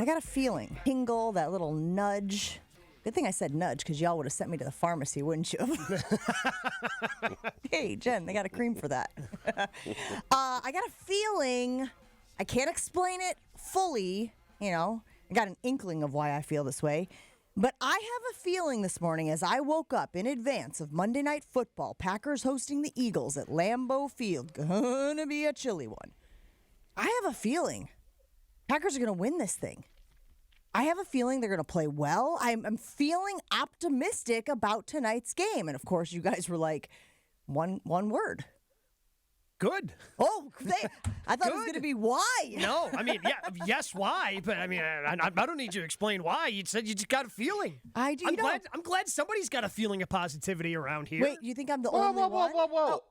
got a feeling. Tingle, that little nudge. Good thing I said nudge, because y'all would have sent me to the pharmacy, wouldn't you? Hey, Jen, they got a cream for that. I got a feeling. I can't explain it fully, I got an inkling of why I feel this way. But I have a feeling this morning as I woke up in advance of Monday Night Football, Packers hosting the Eagles at Lambeau Field. Gonna be a chilly one. I have a feeling Packers are going to win this thing. I have a feeling they're going to play well. I'm feeling optimistic about tonight's game. And, of course, you guys were like, one word. Good. Oh, I thought it was going to be why. No, yes, why? But, I don't need you to explain why. You said you just got a feeling. I do. I'm glad somebody's got a feeling of positivity around here. Wait, you think I'm the only one? Whoa. Oh.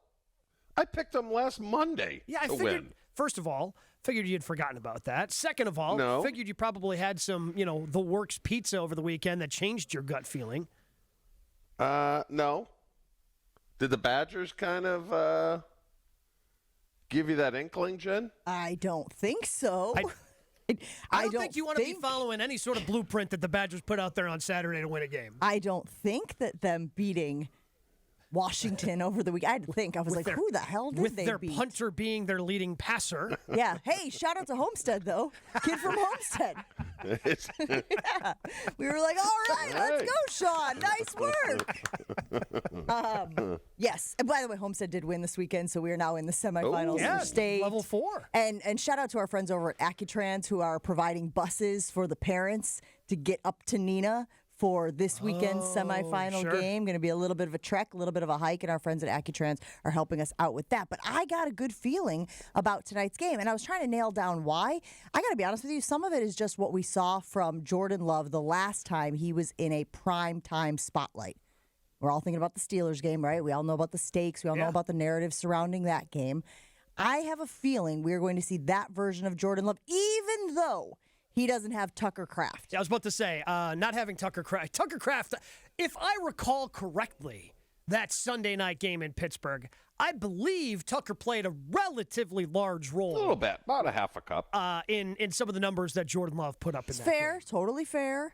I picked them last Monday I figured, win. First of all, figured you'd forgotten about that. Second of all, No. Figured you probably had some, the works pizza over the weekend that changed your gut feeling. No. Did the Badgers kind of give you that inkling, Jen? I don't think so. I don't think you want to be following any sort of blueprint that the Badgers put out there on Saturday to win a game. I don't think that them beating Washington over the week. I had to think. I was like, who the hell did they beat? With their punter being their leading passer. Yeah. Hey, shout out to Homestead, though. Kid from Homestead. Yeah. We were like, all right, let's go, Sean. Nice work. Yes. And by the way, Homestead did win this weekend, so we are now in the semifinals for state. Level 4. And shout out to our friends over at Accutrans who are providing buses for the parents to get up to Neenah for this weekend's semifinal game. Going to be a little bit of a trek, a little bit of a hike, and our friends at Accutrans are helping us out with that. But I got a good feeling about tonight's game, and I was trying to nail down why. I got to be honest with you, some of it is just what we saw from Jordan Love the last time he was in a primetime spotlight. We're all thinking about the Steelers game, right? We all know about the stakes. We all know about the narrative surrounding that game. I have a feeling we're going to see that version of Jordan Love, even though he doesn't have Tucker Kraft. Yeah, I was about to say, not having Tucker Kraft. Tucker Kraft, if I recall correctly, that Sunday night game in Pittsburgh, I believe Tucker played a relatively large role. A little bit, about a half a cup. In some of the numbers that Jordan Love put up in It's that fair, game. totally fair.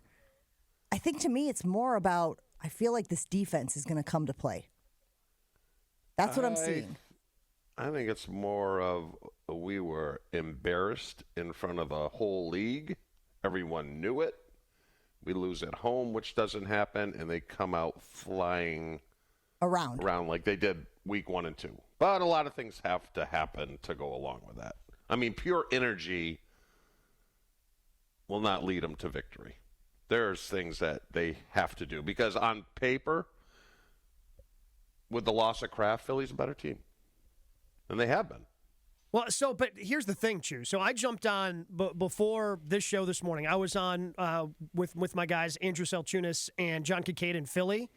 I think to me it's more about, I feel like this defense is going to come to play. That's what I'm seeing. I think it's more of we were embarrassed in front of the whole league. Everyone knew it. We lose at home, which doesn't happen, and they come out flying around like they did week 1 and 2. But a lot of things have to happen to go along with that. I mean, pure energy will not lead them to victory. There's things that they have to do because on paper, with the loss of Kraft, Philly's a better team. And they have been. Well, but here's the thing, Chew. So I jumped on before this show this morning. I was on with my guys, Andrew Selchunas and John Kincaid in Philly.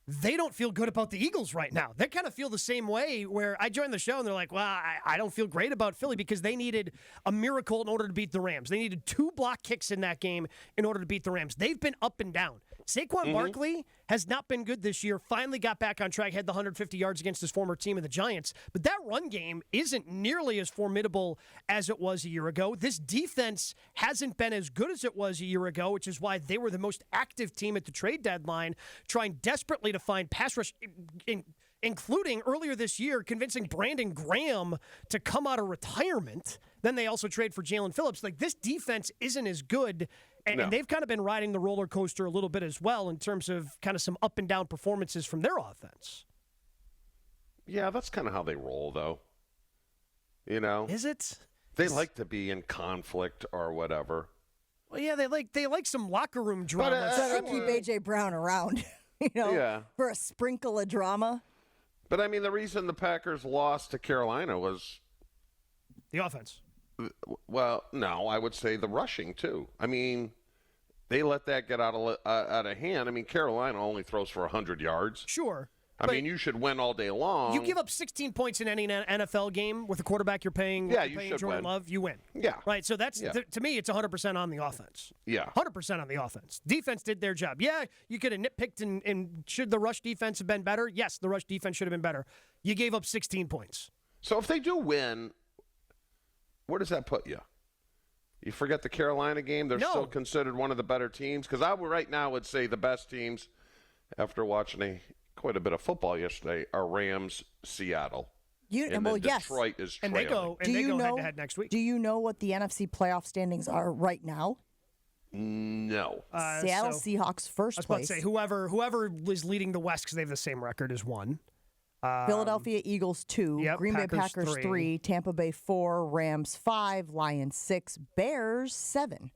They don't feel good about the Eagles right now. They kind of feel the same way where I joined the show and they're like, well, I don't feel great about Philly because they needed a miracle in order to beat the Rams. They needed 2 block kicks in that game in order to beat the Rams. They've been up and down. Saquon Barkley has not been good this year, finally got back on track, had the 150 yards against his former team of the Giants. But that run game isn't nearly as formidable as it was a year ago. This defense hasn't been as good as it was a year ago, which is why they were the most active team at the trade deadline, trying desperately to find pass rush, including earlier this year convincing Brandon Graham to come out of retirement. Then they also trade for Jalen Phillips. Like, this defense isn't as good, and they've kind of been riding the roller coaster a little bit as well in terms of kind of some up and down performances from their offense. Yeah, that's kind of how they roll, though. You know? Is it? They like to be in conflict or whatever. Well, yeah, they like some locker room drama. So they keep A.J. Brown around, for a sprinkle of drama. But, I mean, the reason the Packers lost to Carolina was the offense. Well, no, I would say the rushing, too. I mean, they let that get out of hand. I mean, Carolina only throws for 100 yards. Sure. I mean, you should win all day long. You give up 16 points in any NFL game with a quarterback you're paying, you should Jordan win. Love, you win. Yeah. Right, so that's, to me, it's 100% on the offense. Yeah. 100% on the offense. Defense did their job. Yeah, you could have nitpicked and should the rush defense have been better? Yes, the rush defense should have been better. You gave up 16 points. So if they do win, where does that put you? You forget the Carolina game. They're No. still considered one of the better teams. Because I would right now would say the best teams, after watching quite a bit of football yesterday, are Rams, Seattle. And then Detroit is trailing. And they go head-to-head next week. Do you know what the NFC playoff standings are right now? No. Seattle Seahawks first I was place. about to say, whoever is leading the West, because they have the same record as one. Philadelphia Eagles 2, Yep, Green Bay Packers Packers 3, Tampa Bay 4, Rams 5, Lions 6, Bears 7.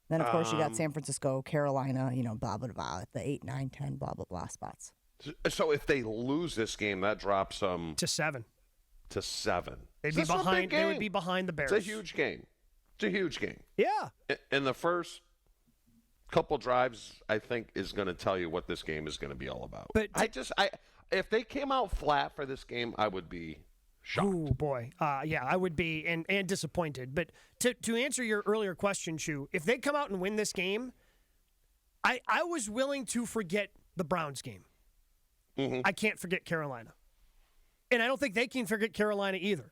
Then, of course, you got San Francisco, Carolina, blah, blah, blah, at the 8, 9, 10, blah, blah, blah spots. So if they lose this game, that drops them to 7. To 7. They'd be behind. They would be behind the Bears. It's a huge game. It's a huge game. Yeah. In the first couple drives, I think, is going to tell you what this game is going to be all about. But if they came out flat for this game, I would be shocked. Oh, boy. Yeah, I would be and disappointed. But to answer your earlier question, Shu, if they come out and win this game, I was willing to forget the Browns game. Mm-hmm. I can't forget Carolina. And I don't think they can forget Carolina either.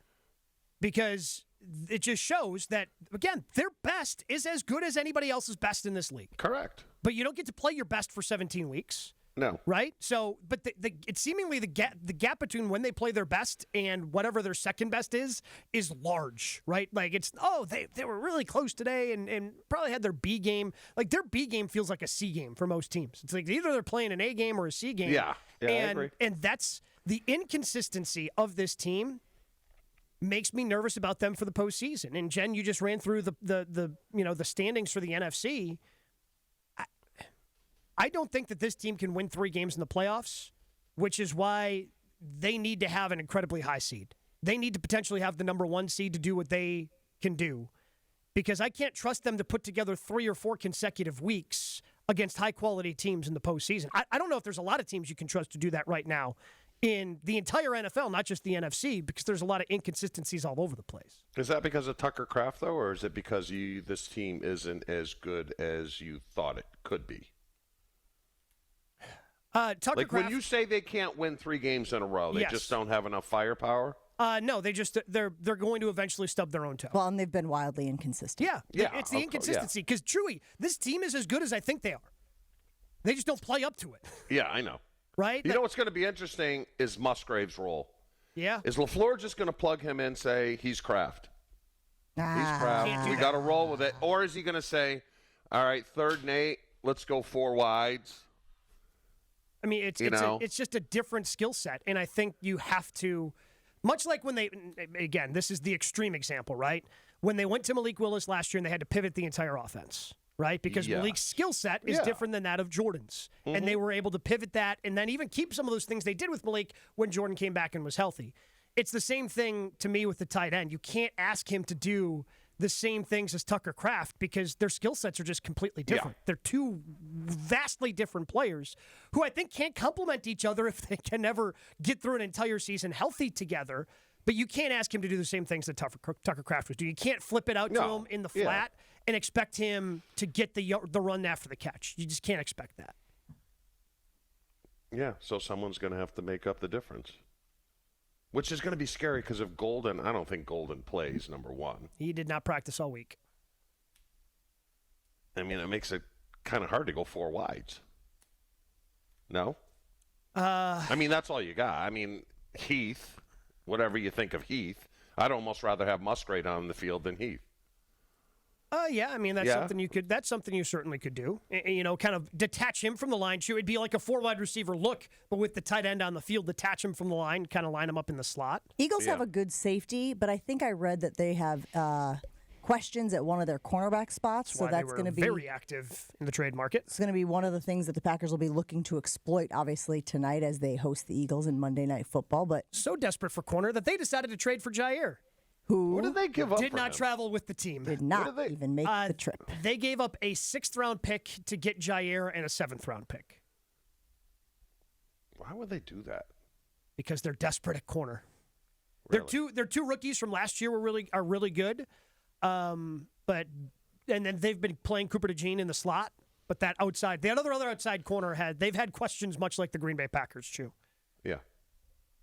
Because it just shows that, again, their best is as good as anybody else's best in this league. Correct. But you don't get to play your best for 17 weeks. No. Right? So, but it's seemingly the gap between when they play their best and whatever their second best is large, right? Like they were really close today and probably had their B game. Like their B game feels like a C game for most teams. It's like either they're playing an A game or a C game. Yeah, I agree. And that's the inconsistency of this team makes me nervous about them for the postseason. And Jen, you just ran through the standings for the NFC. I don't think that this team can win 3 games in the playoffs, which is why they need to have an incredibly high seed. They need to potentially have the number 1 seed to do what they can do, because I can't trust them to put together 3 or 4 consecutive weeks against high-quality teams in the postseason. I don't know if there's a lot of teams you can trust to do that right now in the entire NFL, not just the NFC, because there's a lot of inconsistencies all over the place. Is that because of Tucker Kraft, though, or is it because this team isn't as good as you thought it could be? Tucker Kraft, when you say they can't win 3 games in a row, they just don't have enough firepower? No, they're going to eventually stub their own toe. Well, and they've been wildly inconsistent. Yeah, it's the inconsistency, because truly, this team is as good as I think they are. They just don't play up to it. Yeah, I know. Right? You know what's going to be interesting is Musgrave's role. Yeah. Is LaFleur just going to plug him in and say, he's Kraft? He's Kraft. We got to roll with it. Or is he going to say, all right, 3rd and 8, let's go 4 wides? I mean, it's just a different skill set, and I think you have to, much like when again, this is the extreme example, right? When they went to Malik Willis last year and they had to pivot the entire offense, right? Because Malik's skill set is different than that of Jordan's, and they were able to pivot that and then even keep some of those things they did with Malik when Jordan came back and was healthy. It's the same thing to me with the tight end. You can't ask him to do the same things as Tucker Kraft because their skill sets are just completely different. They're 2 vastly different players who I think can't complement each other if they can never get through an entire season healthy together. But you can't ask him to do the same things that Tucker Kraft was doing. You can't flip it out to him in the flat and expect him to get the run after the catch. You just can't expect that. Yeah, so someone's going to have to make up the difference. Which is going to be scary because of Golden. I don't think Golden plays, number 1. He did not practice all week. I mean, it makes it kind of hard to go 4 wides. No? I mean, that's all you got. I mean, Heath, whatever you think of Heath, I'd almost rather have Musgrave on the field than Heath. Yeah, I mean, that's something you certainly could do. Kind of detach him from the line. It'd be like a 4-wide receiver look, but with the tight end on the field, detach him from the line, kind of line him up in the slot. Eagles have a good safety, but I think I read that they have questions at one of their cornerback spots. So that's going to be very active in the trade market. It's going to be one of the things that the Packers will be looking to exploit, obviously, tonight as they host the Eagles in Monday Night Football. But so desperate for corner that they decided to trade for Jair. Who what did they give up did for not him? Travel with the team. Did not even make the trip. They gave up a 6th-round pick to get Jair and a 7th-round pick. Why would they do that? Because they're desperate at corner. Really? Their two rookies from last year are really good, and then they've been playing Cooper DeJean in the slot. But that other outside corner they've had questions much like the Green Bay Packers too. Yeah.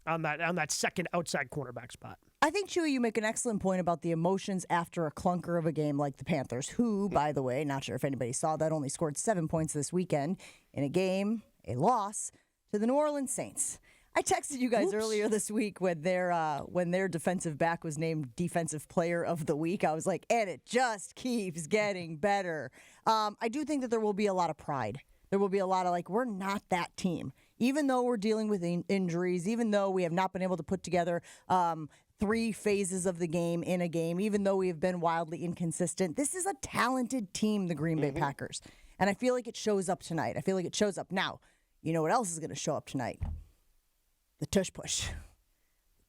On that second outside cornerback spot. I think, Chewy, you make an excellent point about the emotions after a clunker of a game like the Panthers, who, by the way, not sure if anybody saw that, only scored 7 points this weekend in a loss to the New Orleans Saints. I texted you guys earlier this week when their defensive back was named Defensive Player of the Week. I was like, and it just keeps getting better. I do think that there will be a lot of pride. There will be a lot of we're not that team. Even though we're dealing with injuries, even though we have not been able to put together 3 phases of the game in a game, even though we have been wildly inconsistent, this is a talented team, the Green Bay Packers. And I feel like it shows up tonight. I feel like it shows up now. You know what else is going to show up tonight? The tush push.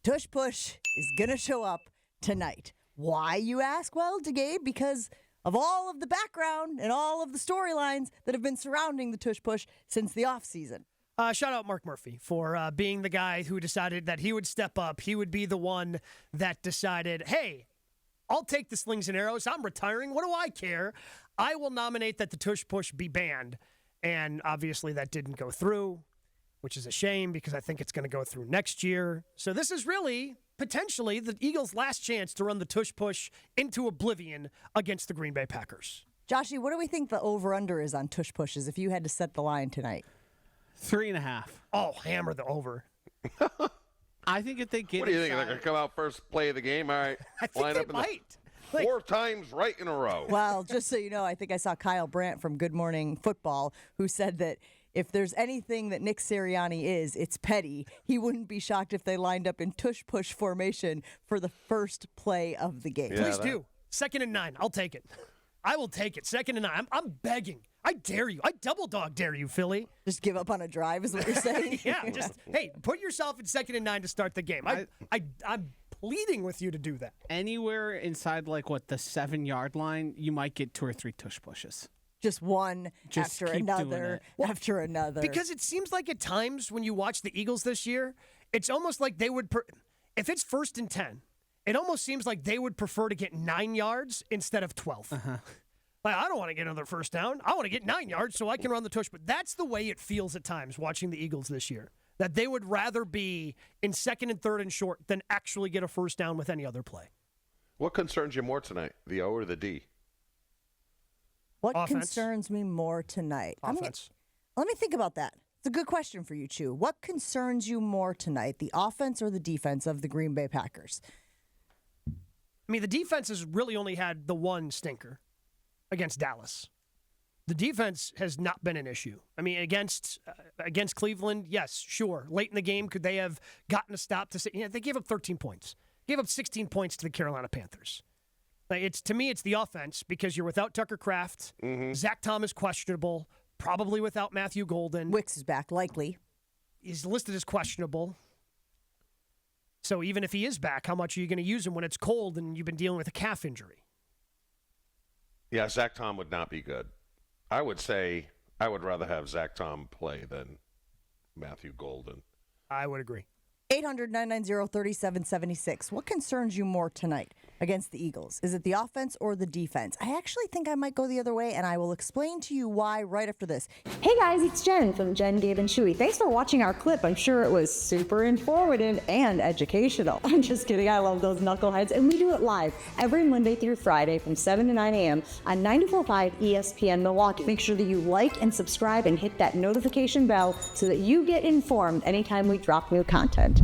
Tush push is going to show up tonight. Why, you ask? Well, to Gabe, because of all of the background and all of the storylines that have been surrounding the tush push since the offseason. Shout out Mark Murphy for being the guy who decided that he would step up. He would be the one that decided, hey, I'll take the slings and arrows. I'm retiring. What do I care? I will nominate that the tush push be banned. And obviously that didn't go through, which is a shame because I think it's going to go through next year. So this is really potentially the Eagles' last chance to run the tush push into oblivion against the Green Bay Packers. Joshy, what do we think the over-under is on tush pushes if you had to set the line tonight? 3.5. Oh, hammer the over. I think if they get What do you think? They're going to come out first play of the game? All right. I think line they up in might. 4 times right in a row. Well, just so you know, I think I saw Kyle Brandt from Good Morning Football who said that if there's anything that Nick Sirianni is, it's petty. He wouldn't be shocked if they lined up in tush-push formation for the first play of the game. Please do. 2nd and 9. I'll take it. I will take it. 2nd and 9. I'm begging. I dare you. I double dog dare you, Philly. Just give up on a drive is what you're saying? Yeah, just, hey, put yourself in 2nd and 9 to start the game. I'm pleading with you to do that. Anywhere inside, the 7-yard line, you might get 2 or 3 tush pushes. Just one Just after keep doing another it. after another. Because it seems like at times when you watch the Eagles this year, it's almost like they would, if it's 1st and 10, it almost seems like they would prefer to get 9 yards instead of 12. Like, I don't want to get another first down. I want to get 9 yards so I can run the tush. But that's the way it feels at times watching the Eagles this year, that they would rather be in 2nd and 3rd and short than actually get a first down with any other play. What concerns you more tonight, the O or the D? What Offense. concerns me more tonight? Offense. Let me think about that. It's a good question for you, Chew. What concerns you more tonight, the offense or the defense of the Green Bay Packers? I mean, the defense has really only had the one stinker against Dallas. The defense has not been an issue. I mean, against Cleveland, yes, sure. Late in the game, could they have gotten a stop to say, they gave up 13 points. Gave up 16 points to the Carolina Panthers. To me, it's the offense because you're without Tucker Kraft. Zach Thomas questionable, probably without Matthew Golden. Wicks is back, likely. He's listed as questionable. So even if he is back, how much are you going to use him when it's cold and you've been dealing with a calf injury? Yeah, Zach Tom would not be good. I would say I would rather have Zach Tom play than Matthew Golden. I would agree. 800-990-3776. What concerns you more tonight against the Eagles? Is it the offense or the defense? I actually think I might go the other way, and I will explain to you why right after this. Hey guys, it's Jen from Jen, Gabe, and Chewy. Thanks for watching our clip. I'm sure it was super informative and educational. I'm just kidding. I love those knuckleheads, and we do it live every Monday through Friday from 7 to 9 a.m. on 94.5 ESPN Milwaukee. Make sure that you like and subscribe and hit that notification bell so that you get informed anytime we drop new content.